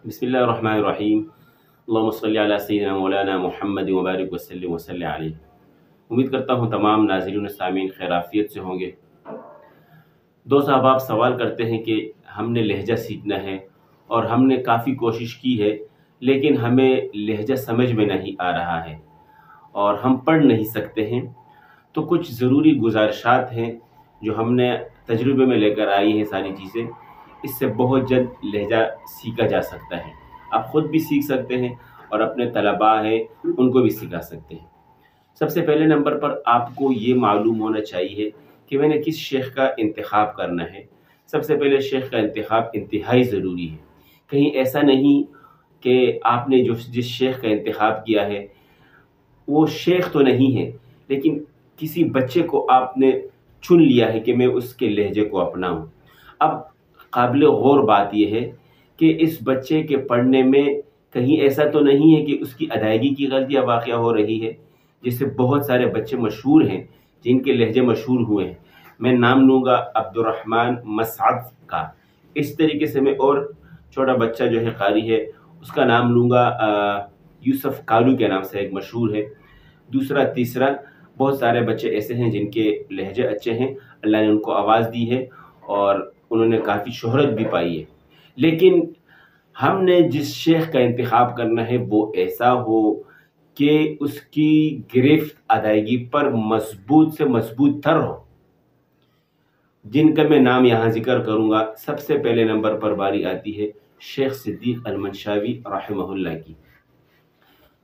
بسم اللہ الرحمن الرحیم اللہم صلی علی سیدنا مولانا محمد وبارک وسلم وصلی علیہ۔ امید کرتا ہوں تمام ناظرین و سامعین خیر عافیت سے ہوں گے۔ دو احباب سوال کرتے ہیں کہ ہم نے لہجہ سیکھنا ہے اور ہم نے کافی کوشش کی ہے لیکن ہمیں لہجہ سمجھ میں نہیں آ رہا ہے اور ہم پڑھ نہیں سکتے ہیں، تو کچھ ضروری گزارشات ہیں جو ہم نے تجربے میں لے کر آئی ہیں ساری چیزیں۔ اس سے بہت جلد لہجہ سیکھا جا سکتا ہے، آپ خود بھی سیکھ سکتے ہیں اور اپنے طلباء ہیں ان کو بھی سکھا سکتے ہیں۔ سب سے پہلے نمبر پر آپ کو یہ معلوم ہونا چاہیے کہ میں نے کس شیخ کا انتخاب کرنا ہے۔ سب سے پہلے شیخ کا انتخاب انتہائی ضروری ہے۔ کہیں ایسا نہیں کہ آپ نے جس شیخ کا انتخاب کیا ہے وہ شیخ تو نہیں ہے لیکن کسی بچے کو آپ نے چن لیا ہے کہ میں اس کے لہجے کو اپناؤں۔ اب قابل غور بات یہ ہے کہ اس بچے کے پڑھنے میں کہیں ایسا تو نہیں ہے کہ اس کی ادائیگی کی غلطیاں واقع ہو رہی ہے، جس سے بہت سارے بچے مشہور ہیں جن کے لہجے مشہور ہوئے ہیں۔ میں نام لوں گا عبد الرحمن مسعد کا، اس طریقے سے میں اور چھوٹا بچہ جو ہے قاری ہے اس کا نام لوں گا یوسف کالو کے نام سے ایک مشہور ہے۔ دوسرا تیسرا بہت سارے بچے ایسے ہیں جن کے لہجے اچھے ہیں، اللہ نے ان کو آواز دی ہے اور انہوں نے کافی شہرت بھی پائی ہے۔ لیکن ہم نے جس شیخ کا انتخاب کرنا ہے وہ ایسا ہو کہ اس کی گرفت ادائیگی پر مضبوط سے مضبوط تر ہو، جن کا میں نام یہاں ذکر کروں گا۔ سب سے پہلے نمبر پر باری آتی ہے شیخ صدیق المنشاوی رحمہ اللہ کی۔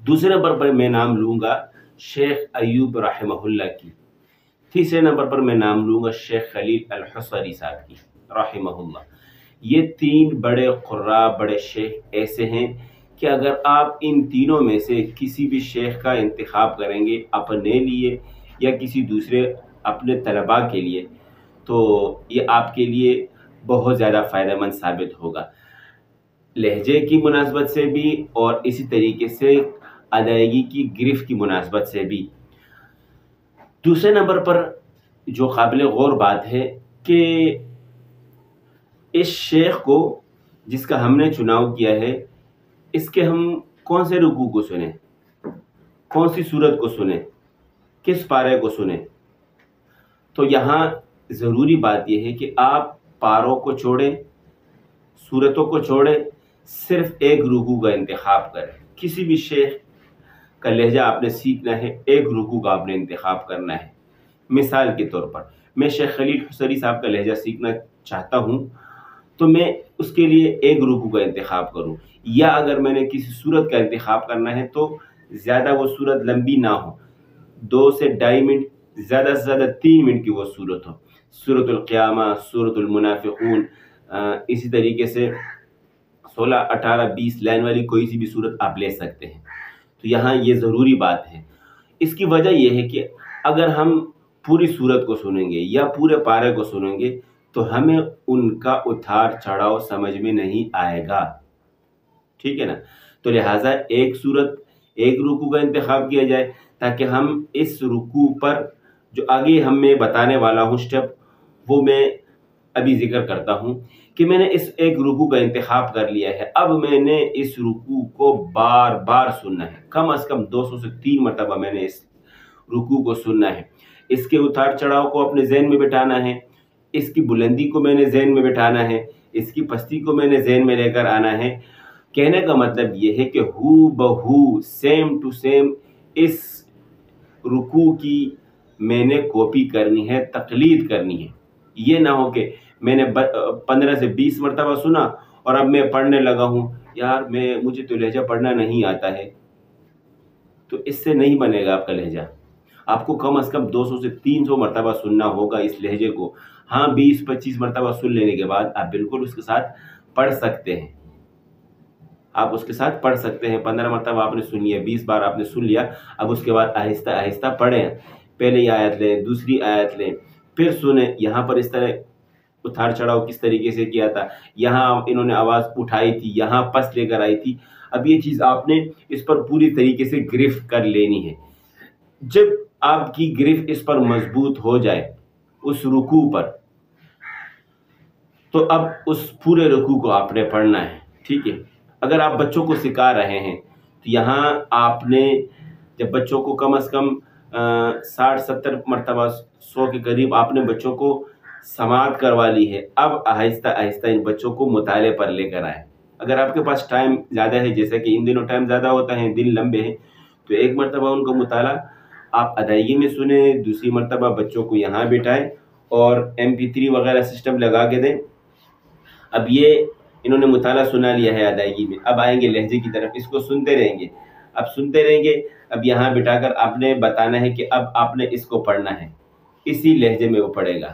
دوسرے نمبر پر میں نام لوں گا شیخ ایوب رحمہ اللہ کی۔ تیسرے نمبر پر میں نام لوں گا شیخ خلیل الحصری صاحب کی رحمہ اللہ۔ یہ تین بڑے قراء، بڑے شیخ ایسے ہیں کہ اگر آپ ان تینوں میں سے کسی بھی شیخ کا انتخاب کریں گے اپنے لیے یا کسی دوسرے اپنے طلباء کے لیے تو یہ آپ کے لیے بہت زیادہ فائدہ مند ثابت ہوگا، لہجے کی مناسبت سے بھی اور اسی طریقے سے ادائیگی کی گرفت کی مناسبت سے بھی۔ دوسرے نمبر پر جو قابل غور بات ہے کہ اس شیخ کو جس کا ہم نے چناؤ کیا ہے اس کے ہم کون سے رکوع کو سنیں، کون سی سورت کو سنیں، کس پارے کو سنیں۔ تو یہاں ضروری بات یہ ہے کہ آپ پاروں کو چھوڑیں، سورتوں کو چھوڑیں، صرف ایک رکوع کا انتخاب کریں۔ کسی بھی شیخ کا لہجہ آپ نے سیکھنا ہے، ایک رکوع کا آپ نے انتخاب کرنا ہے۔ مثال کے طور پر میں شیخ خلیل حصری صاحب کا لہجہ سیکھنا چاہتا ہوں تو میں اس کے لیے ایک رکوع کا انتخاب کروں، یا اگر میں نے کسی سورت کا انتخاب کرنا ہے تو زیادہ وہ سورت لمبی نہ ہو، 2 سے 2.5 منٹ، زیادہ سے زیادہ 3 منٹ کی وہ سورت ہو۔ سورۃ القیامہ، سورۃ المنافقون، اسی طریقے سے 16، 18، 20 لائن والی کوئی سی بھی سورت آپ لے سکتے ہیں۔ تو یہاں یہ ضروری بات ہے۔ اس کی وجہ یہ ہے کہ اگر ہم پوری سورت کو سنیں گے یا پورے پارے کو سنیں گے تو ہمیں ان کا اتار چڑھاؤ سمجھ میں نہیں آئے گا، ٹھیک ہے نا؟ تو لہٰذا ایک سورت، ایک رکوع کا انتخاب کیا جائے تاکہ ہم اس رکوع پر جو آگے ہم میں بتانے والا ہوں اسٹیپ وہ میں ابھی ذکر کرتا ہوں کہ میں نے اس ایک رکوع کا انتخاب کر لیا ہے۔ اب میں نے اس رکوع کو بار بار سننا ہے، کم از کم 200 سے 3 مرتبہ میں نے اس رکوع کو سننا ہے۔ اس کے اتار چڑھاؤ کو اپنے ذہن میں بٹھانا ہے، اس کی بلندی کو میں نے ذہن میں بٹھانا ہے، اس کی پستی کو میں نے ذہن میں لے کر آنا ہے۔ کہنے کا مطلب یہ ہے کہ ہو بہو سیم ٹو سیم اس رکوع کی میں نے کاپی کرنی ہے، تقلید کرنی ہے۔ یہ نہ ہو کہ میں نے 15 سے 20 مرتبہ سنا اور اب میں پڑھنے لگا ہوں، یار مجھے تو لہجہ پڑھنا نہیں آتا ہے، تو اس سے نہیں بنے گا آپ کا لہجہ۔ آپ کو کم از کم 200 سے 300 مرتبہ سننا ہوگا اس لہجے کو۔ ہاں 20-25 مرتبہ سن لینے کے بعد آپ بالکل اس کے ساتھ پڑھ سکتے ہیں، آپ اس کے ساتھ پڑھ سکتے ہیں۔ 15 مرتبہ آپ نے سن لیا، 20 بار آپ نے سن لیا، اب اس کے بعد آہستہ آہستہ پڑھیں۔ پہلی آیت لیں، دوسری آیت لیں، پھر سنیں یہاں پر اس طرح اتار چڑھاؤ کس طریقے سے کیا تھا، یہاں انہوں نے آواز اٹھائی تھی، یہاں پس لے کر آئی تھی۔ اب یہ چیز آپ نے اس پر پوری طریقے سے گرفت کر لینی ہے۔ جب آپ کی گرفت اس پر مضبوط ہو جائے اس رکوع پر تو اب اس پورے رکوع کو آپ نے پڑھنا ہے، ٹھیک ہے؟ اگر آپ بچوں کو سکھا رہے ہیں تو یہاں آپ نے جب بچوں کو کم از کم 60-70 مرتبہ 100 کے قریب آپ نے بچوں کو سماعت کروا لی ہے، اب آہستہ آہستہ ان بچوں کو مطالعے پر لے کر آئیں۔ اگر آپ کے پاس ٹائم زیادہ ہے، جیسے کہ ان دنوں ٹائم زیادہ ہوتا ہے، دن لمبے ہیں، تو ایک مرتبہ ان کو مطالعہ آپ ادائیگی میں سنیں، دوسری مرتبہ بچوں کو یہاں بٹھائیں اور MP3 وغیرہ سسٹم لگا کے دیں۔ اب یہ انہوں نے مطالعہ سنا لیا ہے ادائیگی میں، اب آئیں گے لہجے کی طرف، اس کو سنتے رہیں گے، اب سنتے رہیں گے، اب یہاں بٹھا کر آپ نے بتانا ہے کہ اب آپ نے اس کو پڑھنا ہے، اسی لہجے میں وہ پڑھے گا،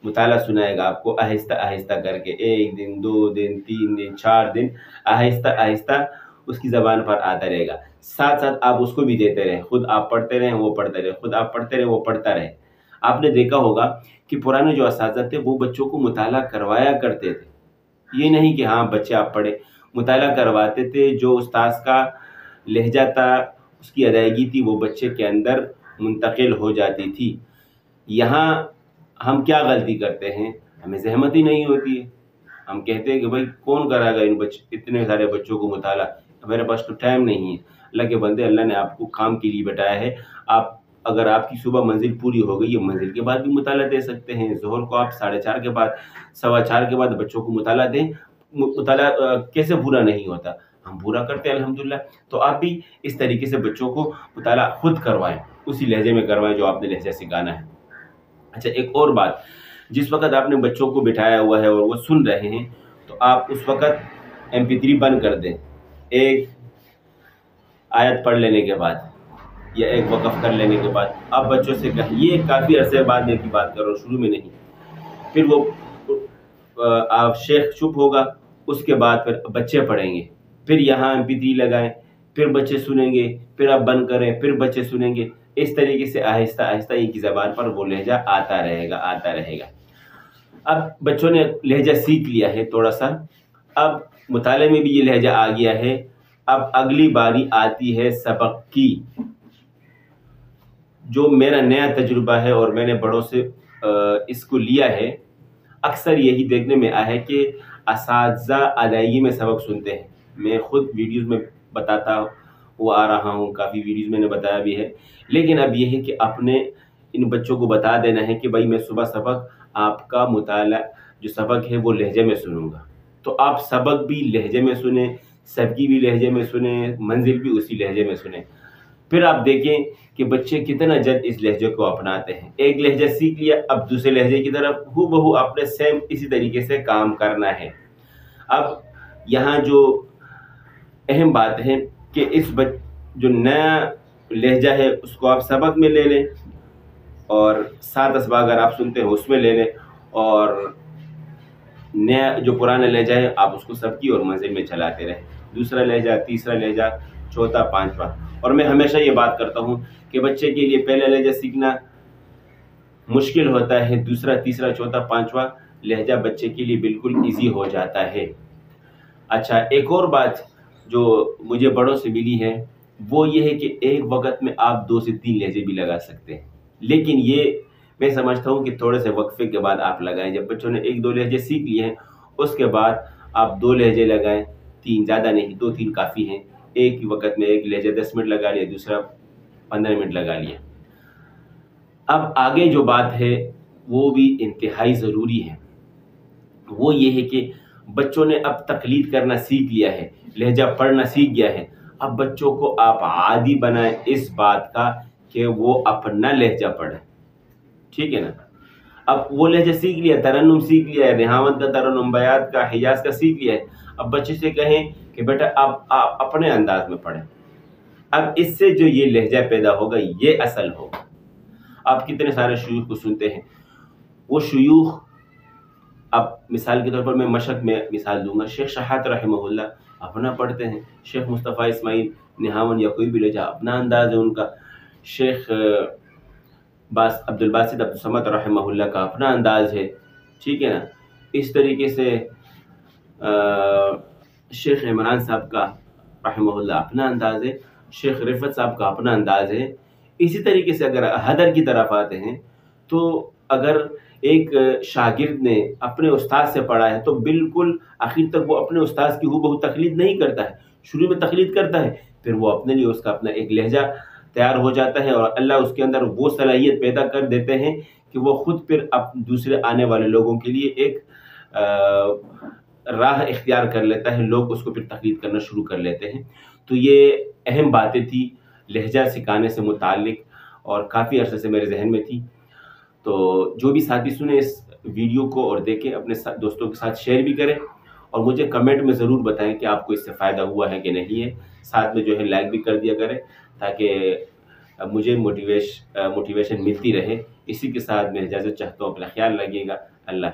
مطالعہ سنائے گا آپ کو آہستہ آہستہ کر کے، 1 دن 2 دن 3 دن 4 دن آہستہ آہستہ اس کی زبان پر آتا رہے گا۔ ساتھ ساتھ آپ اس کو بھی دیتے رہیں، خود آپ پڑھتے رہیں وہ پڑھتے رہے، خود آپ پڑھتے رہیں وہ پڑھتا رہے۔ آپ نے دیکھا ہوگا کہ پرانے جو اساتذہ تھے وہ بچوں کو مطالعہ کروایا کرتے تھے، یہ نہیں کہ ہاں بچے آپ پڑھے، مطالعہ کرواتے تھے، جو استاذ کا لہجہ تھا، اس کی ادائیگی تھی، وہ بچے کے اندر منتقل ہو جاتی تھی۔ یہاں ہم کیا غلطی کرتے ہیں؟ ہمیں زحمت ہی نہیں ہوتی ہے، ہم کہتے ہیں کہ بھائی کون کرے گا اتنے سارے بچوں کو مطالعہ، میرے پاس تو ٹائم نہیں ہے۔ اللہ کے بندے، اللہ نے آپ کو کام کے لیے بتایا ہے، اگر آپ کی صبح منزل پوری ہو گئی ہے، منزل کے بعد بھی مطالعہ دے سکتے ہیں، ظہر کو آپ 4:30 کے بعد 4:15 کے بعد بچوں کو مطالعہ دیں، مطالعہ کیسے پورا نہیں ہوتا؟ ہم پورا کرتے ہیں الحمدللہ۔ تو آپ بھی اس طریقے سے بچوں کو مطالعہ خود کروائیں، اسی لہجے میں کروائیں جو آپ نے لہجہ سکھانا ہے۔ اچھا، ایک اور بات، جس وقت آپ نے بچوں کو بٹھایا ہوا ہے اور وہ سن رہے ہیں تو آپ اس وقت MP3 بند کر دیں، ایک آیت پڑھ لینے کے بعد یا ایک وقف کر لینے کے بعد آپ بچوں سے کہیں، یہ کافی عرصے بعد کی بات کر رہا ہوں، شروع میں نہیں، پھر وہ آپ شیخ چپ ہوگا، اس کے بعد پھر بچے پڑھیں گے، پھر یہاں MP3 لگائیں، پھر بچے سنیں گے، پھر آپ بند کریں، پھر بچے سنیں گے، اس طریقے سے آہستہ آہستہ ان کی زبان پر وہ لہجہ آتا رہے گا آتا رہے گا۔ اب بچوں نے لہجہ سیکھ لیا ہے تھوڑا سا، اب مطالعے میں بھی یہ لہجہ آ گیا ہے، اب اگلی باری آتی ہے سبق کی۔ جو میرا نیا تجربہ ہے اور میں نے بڑوں سے اس کو لیا ہے، اکثر یہی دیکھنے میں آیا ہے کہ اساتذہ ادائیگی میں سبق سنتے ہیں، میں خود ویڈیوز میں بتاتا ہوا آ رہا ہوں، کافی ویڈیوز میں نے بتایا بھی ہے، لیکن اب یہ ہے کہ اپنے ان بچوں کو بتا دینا ہے کہ بھائی میں صبح سبق آپ کا مطالعہ جو سبق ہے وہ لہجے میں سنوں گا، تو آپ سبق بھی لہجے میں سنیں، سبکی بھی لہجے میں سنیں، منزل بھی اسی لہجے میں سنیں، پھر آپ دیکھیں کہ بچے کتنا جلد اس لہجے کو اپناتے ہیں۔ ایک لہجہ سیکھ لیا، اب دوسرے لہجے کی طرف ہو بہو آپ نے سیم اسی طریقے سے کام کرنا ہے۔ اب یہاں جو اہم بات ہے کہ جو نیا لہجہ ہے اس کو آپ سبق میں لے لیں، اور 7 اسباق اگر آپ سنتے ہیں اس میں لے لیں، اور نیا جو پرانا لہجہ ہے آپ اس کو سبکی اور منزل میں چلاتے رہیں، دوسرا لہجہ، تیسرا لہجہ، چوتھا، پانچواں۔ اور میں ہمیشہ یہ بات کرتا ہوں کہ بچے کے لیے پہلا لہجہ سیکھنا مشکل ہوتا ہے، دوسرا، تیسرا، چوتھا، پانچواں لہجہ بچے کے لیے بالکل ایزی ہو جاتا ہے۔ اچھا، ایک اور بات جو مجھے بڑوں سے ملی ہے وہ یہ ہے کہ ایک وقت میں آپ 2 سے 3 لہجے بھی لگا سکتے ہیں، لیکن یہ میں سمجھتا ہوں کہ تھوڑے سے وقفے کے بعد آپ لگائیں۔ جب بچوں نے 1-2 لہجے سیکھ لیے ہیں اس کے بعد آپ 2 لہجے لگائیں، 3 زیادہ نہیں، 2-3 کافی ہیں۔ ایک ہی وقت میں ایک لہجہ 10 منٹ لگا لیا، دوسرا 15 منٹ لگا لیا۔ اب آگے جو بات ہے وہ بھی انتہائی ضروری ہے، وہ یہ ہے کہ بچوں نے اب تقلید کرنا سیکھ لیا ہے، لہجہ پڑھنا سیکھ گیا ہے، اب بچوں کو آپ عادی بنائیں اس بات کا کہ وہ اپنا لہجہ پڑھیں، ٹھیک ہے نا؟ اب وہ لہجہ سیکھ لیا، ترنم سیکھ لیا ہے، نہاوند کا ترنم، بیات کا، حجاز کا سیکھ لیا ہے، اب بچے سے کہیں کہ بیٹا آپ اپنے انداز میں پڑھیں، اب اس سے جو یہ لہجہ پیدا ہوگا یہ اصل ہوگا۔ آپ کتنے سارے شیوخ کو سنتے ہیں، وہ شیوخ، اب مثال کے طور پر میں مشق میں مثال دوں گا، شیخ شہات رحمہ اللہ اپنا پڑھتے ہیں، شیخ مصطفیٰ اسماعیل نہاون یا کوئی بھی لہجہ اپنا انداز ہے ان کا، شیخ عبدالباسط عبدالصمد رحمہ اللہ کا اپنا انداز ہے، ٹھیک ہے نا؟ اس طریقے سے شیخ عمران صاحب کا رحمہ اللہ اپنا انداز ہے، شیخ رفعت صاحب کا اپنا انداز ہے۔ اسی طریقے سے اگر حیدر کی طرف آتے ہیں تو اگر ایک شاگرد نے اپنے استاد سے پڑھا ہے تو بالکل آخر تک وہ اپنے استاد کی ہو تقلید نہیں کرتا ہے، شروع میں تقلید کرتا ہے، پھر وہ اپنے لیے اس کا اپنا ایک لہجہ تیار ہو جاتا ہے، اور اللہ اس کے اندر وہ صلاحیت پیدا کر دیتے ہیں کہ وہ خود پھر دوسرے آنے والے لوگوں کے لیے ایک راہ اختیار کر لیتا ہے، لوگ اس کو پھر تقلید کرنا شروع کر لیتے ہیں۔ تو یہ اہم باتیں تھی لہجہ سکھانے سے متعلق، اور کافی عرصے سے میرے ذہن میں تھی۔ تو جو بھی ساتھی سنیں اس ویڈیو کو اور دیکھیں، اپنے دوستوں کے ساتھ شیئر بھی کریں، اور مجھے کمنٹ میں ضرور بتائیں کہ آپ کو اس سے فائدہ ہوا ہے کہ نہیں ہے، ساتھ میں جو ہے لائک بھی کر دیا کریں تاکہ مجھے موٹیویشن ملتی رہے۔ اسی کے ساتھ میں اجازت چاہتا ہوں، اپنا خیال رکھیے گا، اللہ